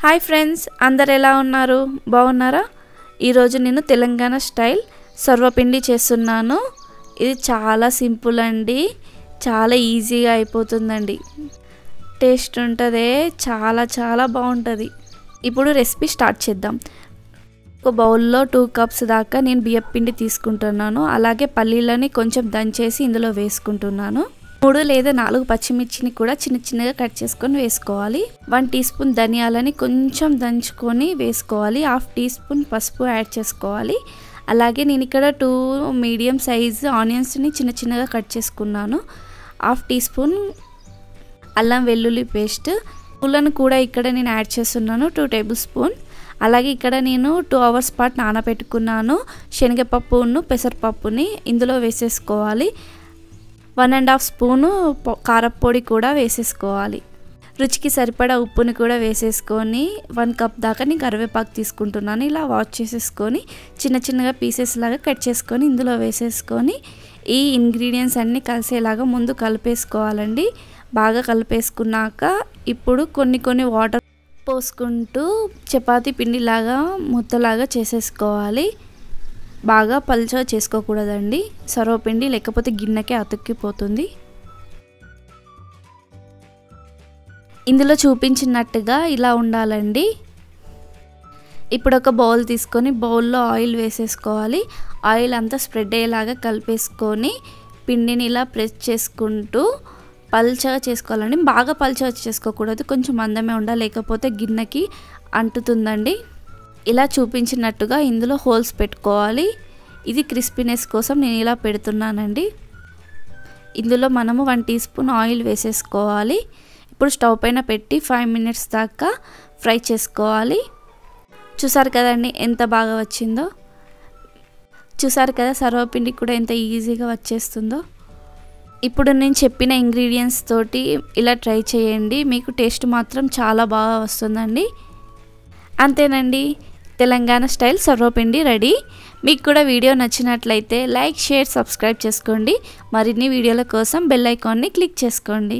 Hi friends, అందరు ఎలా ఉన్నారు? బాగున్నారా? ఈరోజు నేను తెలంగాణ స్టైల్ సర్వపిండి చేస్తున్నాను. ఇది చాలా సింపుల్ అండి, చాలా ఈజీగా అయిపోతుందండి. టేస్ట్ ఉంటుంది, చాలా బాగుంటుంది. ఇప్పుడు రెసిపీ స్టార్ట్ చేద్దాం. ఒక బౌల్లో 2 కప్స్ దాకా నేను బియ్యం పిండి తీసుకుంటున్నాను. అలాగే పల్లీలని కొంచెం దంచేసి ఇందులో వేసుకుంటున్నాను. 3 లేదా 4 పచ్చిమిర్చిని కూడా చిన్నగా కట్ చేసుకొని వేసుకోవాలి. 1 టీ స్పూన్ ధనియాలని కొంచెం దంచుకొని వేసుకోవాలి. 1/2 టీ స్పూన్ పసుపు యాడ్ చేసుకోవాలి. అలాగే నేను ఇక్కడ 2 మీడియం సైజు ఆనియన్స్ని చిన్నగా కట్ చేసుకున్నాను. 1/2 టీ స్పూన్ అల్లం వెల్లుల్లి పేస్ట్. పుల్లను కూడా ఇక్కడ నేను యాడ్ చేస్తున్నాను, 2 టేబుల్ స్పూన్. అలాగే ఇక్కడ నేను 2 అవర్స్ పాటు నానబెట్టుకున్నాను శనగపప్పును పెసరపప్పుని ఇందులో వేసేసుకోవాలి. 1.5 స్పూను కారపొడి కూడా వేసేసుకోవాలి. రుచికి సరిపడా ఉప్పుని కూడా వేసేసుకొని 1 కప్ దాకా నేను కరివేపాకు తీసుకుంటున్నాను. ఇలా వాష్ చేసేసుకొని చిన్నగా పీసెస్ లాగా కట్ చేసుకొని ఇందులో వేసేసుకొని ఈ ఇంగ్రీడియంట్స్ అన్నీ కలిసేలాగా ముందు కలిపేసుకోవాలండి. బాగా కలిపేసుకున్నాక ఇప్పుడు కొన్ని వాటర్ పోసుకుంటూ చపాతీ పిండిలాగా ముద్దలాగా చేసేసుకోవాలి. బాగా పల్చగా చేసుకోకూడదండి సర్వపిండి, లేకపోతే గిన్నెకే అతుక్కిపోతుంది. ఇందులో చూపించినట్టుగా ఇలా ఉండాలండి. ఇప్పుడు ఒక బౌల్ తీసుకొని బౌల్లో ఆయిల్ వేసేసుకోవాలి. ఆయిల్ అంతా స్ప్రెడ్ అయ్యేలాగా కలిపేసుకొని పిండిని ఇలా ప్రెస్ చేసుకుంటూ పల్చగా చేసుకోవాలండి. బాగా పల్చగా చేసుకోకూడదు, కొంచెం మందమే ఉండాలి, లేకపోతే గిన్నెకి అంటుతుందండి. ఇలా చూపించినట్టుగా ఇందులో హోల్స్ పెట్టుకోవాలి. ఇది క్రిస్పీనెస్ కోసం నేను ఇలా పెడుతున్నానండి. ఇందులో మనము 1 టీ స్పూన్ ఆయిల్ వేసేసుకోవాలి. ఇప్పుడు స్టవ్ పైన పెట్టి 5 మినిట్స్ దాకా ఫ్రై చేసుకోవాలి. చూసారు కదండి ఎంత బాగా వచ్చిందో. చూసారు కదా సర్వపిండి కూడా ఎంత ఈజీగా వచ్చేస్తుందో. ఇప్పుడు నేను చెప్పిన ఇంగ్రీడియంట్స్ తోటి ఇలా ట్రై చేయండి, మీకు టేస్ట్ మాత్రం చాలా బాగా వస్తుందండి. అంతేనండి, తెలంగాణ స్టైల్ సర్వపిండి రెడీ. మీకు కూడా వీడియో నచ్చినట్లయితే లైక్, షేర్, సబ్స్క్రైబ్ చేసుకోండి. మరిన్ని వీడియోల కోసం బెల్ ఐకాన్ని క్లిక్ చేసుకోండి.